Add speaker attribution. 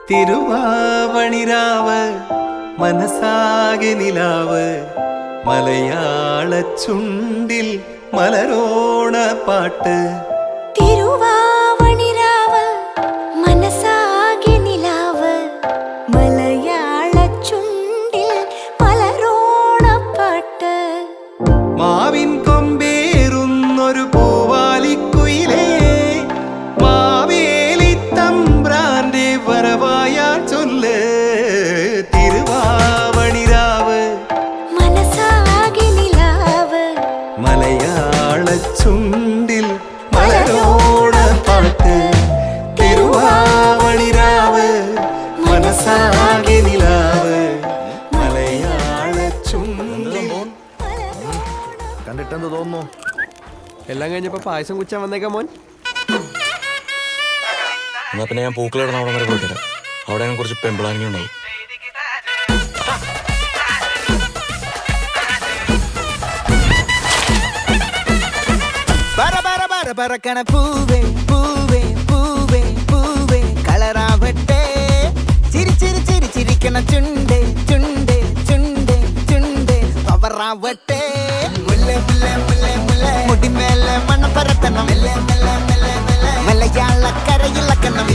Speaker 1: തിരുവാവണിരാവ് മനസാകെ നിലാവ് മലയാള ചുണ്ടിൽ മലരോണ പാട്ട്
Speaker 2: തിരുവാവണിരാവ് മനസാകെ നിലാവ് മലയാള ചുണ്ടിൽ മലരോണ പാട്ട്
Speaker 1: മാവിൻ കൊമ്പേറുന്നൊരു പൂവാലിക്കുയിലേ മാവേലി തമ്പ്രാന്റെ വരവായാ ചൊല്ല് തിരുവാവണിരാവ്
Speaker 2: മനസാകെ നിലാവ്
Speaker 1: മലയാള ചുണ്ടിൽ മലരോണ പാട്ട് തിരുവാവണിരാവ് മനസാകെ നിലാവ് മലയാള ചുണ്ടിൽ.
Speaker 3: കണ്ടിട്ടെന്ത് തോന്നുന്നു?
Speaker 4: എല്ലാം കഴിഞ്ഞപ്പോ പായസം കുച്ചാൻ വന്നേക്കാം മോൻ.
Speaker 5: എന്നാ പിന്നെ ഞാൻ പൂക്കളിടണം അവിടെ വരെ പോയിട്ട് അവിടെ ഞാൻ കുറച്ച് പെമ്പിളാനിങ് ഉണ്ടാവും.
Speaker 6: പറക്കണ പൂവേ പൂവേ പൂവേ പൂവേ കളറാവട്ടെ ചിരി ചിരി ചിരി ചിരിക്കണ ചുണ്ടേ ചുണ്ടേ ചുണ്ടേ ചുണ്ടേ പവറാവട്ടെ മുല്ലേ മുല്ലേ മുല്ലേ മുല്ലേ മുടിമേലെ മണം പരത്തണം മലയാള കരയിളക്കണം